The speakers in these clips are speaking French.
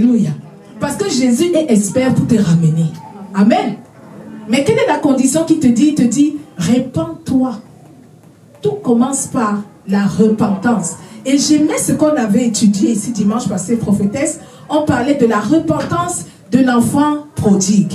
Alléluia. Parce que Jésus est expert pour te ramener. Amen. Mais quelle est la condition qui te dit? Il te dit, répands-toi. Tout commence par la repentance. Et j'aimais ce qu'on avait étudié ici dimanche passé, prophétesse. On parlait de la repentance de l'enfant prodigue.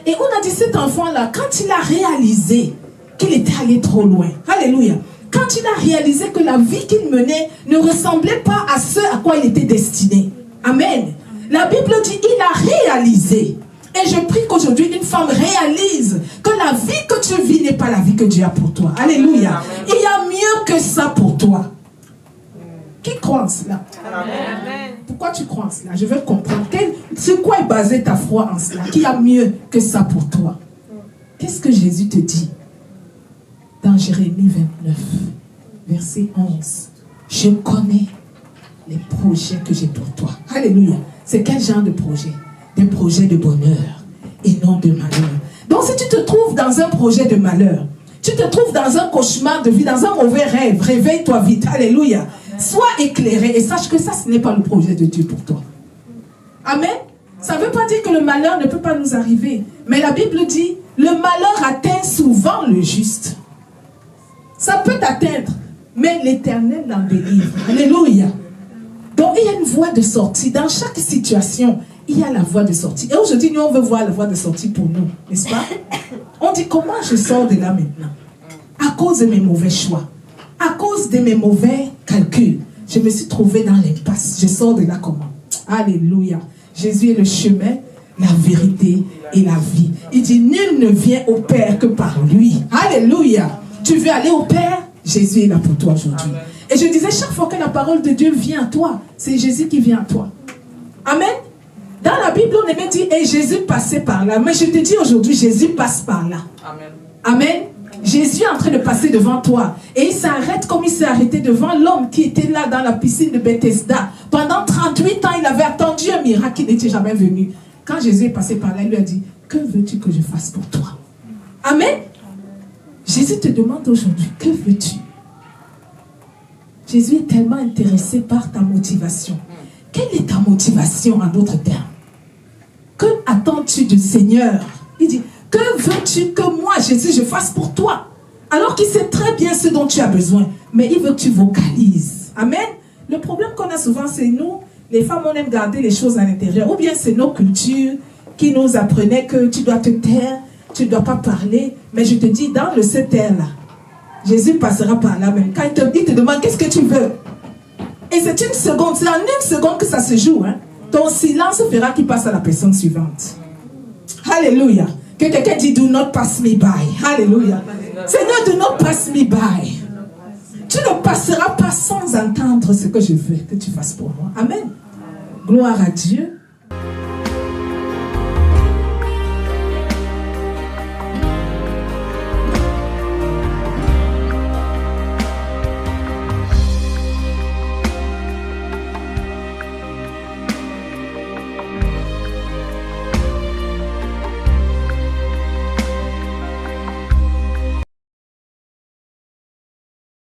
Et on a dit, cet enfant-là, quand il a réalisé qu'il était allé trop loin, alléluia, quand il a réalisé que la vie qu'il menait ne ressemblait pas à ce à quoi il était destiné. Amen. La Bible dit, il a réalisé. Et je prie qu'aujourd'hui, une femme réalise que la vie que tu vis n'est pas la vie que Dieu a pour toi. Alléluia. Amen. Il y a mieux que ça pour toi. Qui croit en cela? Amen. Pourquoi tu crois en cela? Je veux comprendre. Sur quoi est basée ta foi en cela? Qu'il y a mieux que ça pour toi. Qu'est-ce que Jésus te dit? Dans Jérémie 29, verset 11. Je connais les projets que j'ai pour toi. Alléluia. C'est quel genre de projet? Des projets de bonheur et non de malheur. Donc si tu te trouves dans un projet de malheur, tu te trouves dans un cauchemar de vie, dans un mauvais rêve, réveille-toi vite. Alléluia. Sois éclairé et sache que ça, ce n'est pas le projet de Dieu pour toi. Amen. Ça ne veut pas dire que le malheur ne peut pas nous arriver. Mais la Bible dit, le malheur atteint souvent le juste. Ça peut t'atteindre, mais l'Éternel l'en délivre. Alléluia. Donc il y a une voie de sortie. Dans chaque situation, il y a la voie de sortie. Et aujourd'hui, nous, on veut voir la voie de sortie pour nous. N'est-ce pas? On dit, comment je sors de là maintenant? À cause de mes mauvais choix. À cause de mes mauvais calculs. Je me suis trouvé dans l'impasse. Je sors de là comment? Alléluia. Jésus est le chemin, la vérité et la vie. Il dit, nul ne vient au Père que par lui. Alléluia. Tu veux aller au Père? Jésus est là pour toi aujourd'hui. Et je disais, chaque fois que la parole de Dieu vient à toi, c'est Jésus qui vient à toi. Amen. Dans la Bible, on aimait dire, et Jésus passait par là. Mais je te dis aujourd'hui, Jésus passe par là. Amen. Amen. Jésus est en train de passer devant toi. Et il s'arrête comme il s'est arrêté devant l'homme qui était là dans la piscine de Bethesda. Pendant 38 ans, il avait attendu un miracle qui n'était jamais venu. Quand Jésus est passé par là, il lui a dit, que veux-tu que je fasse pour toi? Amen. Jésus te demande aujourd'hui, que veux-tu? Jésus est tellement intéressé par ta motivation. Quelle est ta motivation en d'autres termes? Que attends-tu du Seigneur? Il dit, que veux-tu que moi, Jésus, je fasse pour toi? Alors qu'il sait très bien ce dont tu as besoin. Mais il veut que tu vocalises. Amen. Le problème qu'on a souvent, c'est nous, les femmes, on aime garder les choses à l'intérieur. Ou bien c'est nos cultures qui nous apprenaient que tu dois te taire, tu ne dois pas parler. Mais je te dis, dans le se taire là, Jésus passera par là même. Quand il te demande, qu'est-ce que tu veux? Et c'est une seconde, c'est en une seconde que ça se joue. Hein? Ton silence fera qu'il passe à la personne suivante. Alléluia. Que quelqu'un dit, do not pass me by. Alléluia. Seigneur, do not pass me by. Tu ne passeras pas sans entendre ce que je veux que tu fasses pour moi. Amen. Gloire à Dieu.